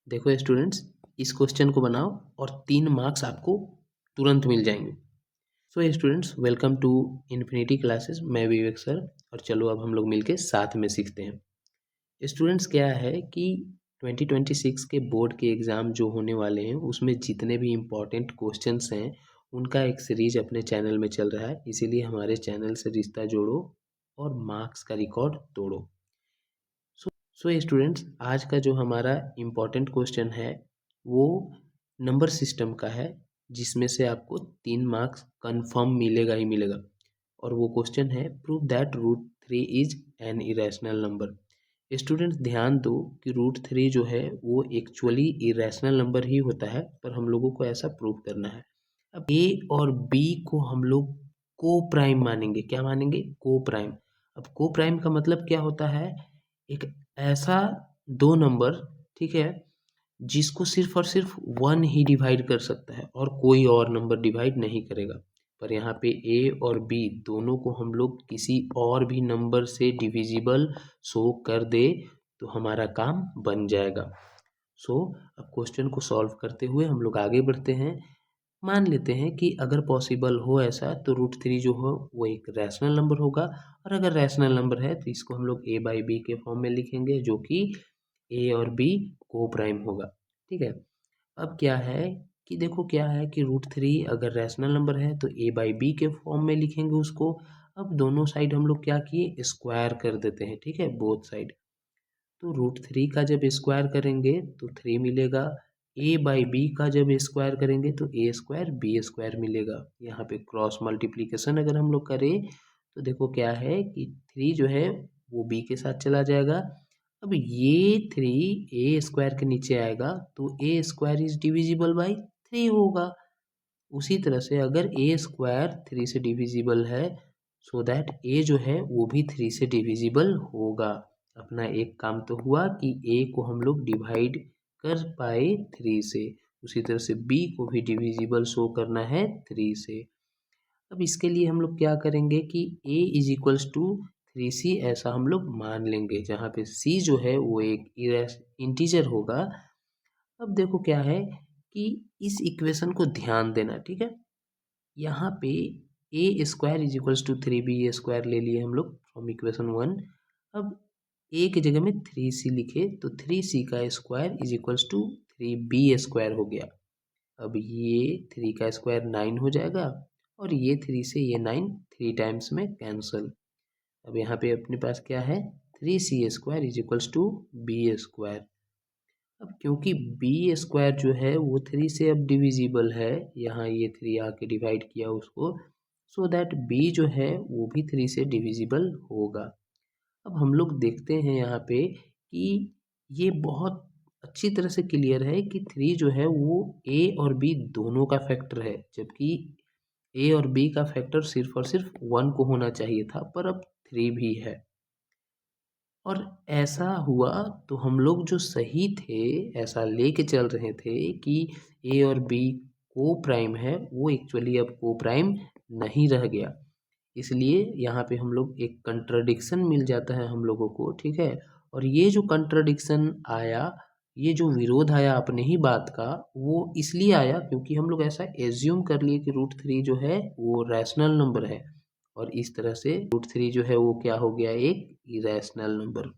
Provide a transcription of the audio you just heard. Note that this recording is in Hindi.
देखो स्टूडेंट्स, इस क्वेश्चन को बनाओ और 3 मार्क्स आपको तुरंत मिल जाएंगे। So students, welcome to Infinity classes. मैं विवेक सर, और चलो अब हम लोग मिलके साथ में सीखते हैं। स्टूडेंट्स, क्या है कि 2026 के बोर्ड के एग्ज़ाम जो होने वाले हैं उसमें जितने भी इम्पोर्टेंट क्वेश्चंस हैं उनका एक सीरीज अपने चैनल में चल रहा है। इसीलिए हमारे चैनल से रिश्ता जोड़ो और मार्क्स का रिकॉर्ड तोड़ो। सो स्टूडेंट्स, आज का जो हमारा इम्पोर्टेंट क्वेश्चन है वो नंबर सिस्टम का है, जिसमें से आपको 3 मार्क्स कंफर्म मिलेगा ही मिलेगा। और वो क्वेश्चन है, prove that root 3 is an irrational number. Students, ध्यान दो कि रूट 3 जो है वो एक्चुअली इरेशनल नंबर ही होता है, पर हम लोगों को ऐसा प्रूव करना है। अब ए और बी को हम लोग को प्राइम मानेंगे। क्या मानेंगे? को प्राइम। अब को प्राइम का मतलब क्या होता है? एक ऐसा दो नंबर, ठीक है, जिसको सिर्फ और सिर्फ 1 ही डिवाइड कर सकता है और कोई और नंबर डिवाइड नहीं करेगा। पर यहाँ पे ए और बी दोनों को हम लोग किसी और भी नंबर से डिविजिबल शो कर दे तो हमारा काम बन जाएगा। सो अब क्वेश्चन को सॉल्व करते हुए हम लोग आगे बढ़ते हैं। मान लेते हैं कि अगर पॉसिबल हो ऐसा तो रूट 3 जो हो वो एक रैशनल नंबर होगा, और अगर रैशनल नंबर है तो इसको हम लोग ए बाई बी के फॉर्म में लिखेंगे, जो कि ए और बी को प्राइम होगा। ठीक है। अब क्या है कि देखो, क्या है कि रूट 3 अगर रैशनल नंबर है तो ए बाई बी के फॉर्म में लिखेंगे उसको। अब दोनों साइड हम लोग क्या किए, स्क्वायर कर देते हैं। ठीक है, बोथ साइड। तो रूट 3 का जब स्क्वायर करेंगे तो 3 मिलेगा। ए बाई बी का जब स्क्वायर करेंगे तो ए स्क्वायर बी स्क्वायर मिलेगा। यहाँ पे क्रॉस मल्टीप्लिकेशन अगर हम लोग करें तो देखो क्या है कि 3 जो है वो बी के साथ चला जाएगा। अब ये 3 ए स्क्वायर के नीचे आएगा तो ए स्क्वायर इज डिविजिबल बाई 3 होगा। उसी तरह से अगर ए स्क्वायर 3 से डिविजिबल है, सो दैट ए जो है वो भी 3 से डिविजिबल होगा। अपना एक काम तो हुआ कि ए को हम लोग डिवाइड कर पाए 3 से। उसी तरह से बी को भी डिविजिबल शो करना है 3 से। अब इसके लिए हम लोग क्या करेंगे कि a is equals to 3c ऐसा हम लोग मान लेंगे, जहाँ पे c जो है वो एक इंटीजर होगा। अब देखो क्या है कि इस इक्वेशन को ध्यान देना। ठीक है, यहाँ पे a square is equals to 3b square ले लिए हम लोग फ्रॉम इक्वेशन 1। अब ए की जगह में 3c लिखे तो 3c का square is equals to 3b square हो गया। अब ये 3 का स्क्वायर 9 हो जाएगा, और ये 3 से ये 9 3 टाइम्स में कैंसल। अब यहाँ पे अपने पास क्या है, 3c square is equals to B square. अब क्योंकि बी स्क्वायर जो है वो 3 से अब डिविजिबल है, यहाँ ये 3 आके डिवाइड किया उसको, सो दैट बी जो है वो भी 3 से डिविजिबल होगा। अब हम लोग देखते हैं यहाँ पे कि ये बहुत अच्छी तरह से क्लियर है कि 3 जो है वो ए और बी दोनों का फैक्टर है, जबकि ए और बी का फैक्टर सिर्फ और सिर्फ 1 को होना चाहिए था, पर अब 3 भी है। और ऐसा हुआ तो हम लोग जो सही थे, ऐसा लेके चल रहे थे कि ए और बी को प्राइम है, वो एक्चुअली अब को प्राइम नहीं रह गया। इसलिए यहाँ पे हम लोग एक कंट्राडिक्शन मिल जाता है हम लोगों को। ठीक है, और ये जो कंट्राडिक्शन आया, ये जो विरोध आया अपने ही बात का, वो इसलिए आया क्योंकि हम लोग ऐसा एज्यूम कर लिए कि रूट 3 जो है वो रैशनल नंबर है, और इस तरह से रूट 3 जो है वो क्या हो गया, एक इरेशनल नंबर।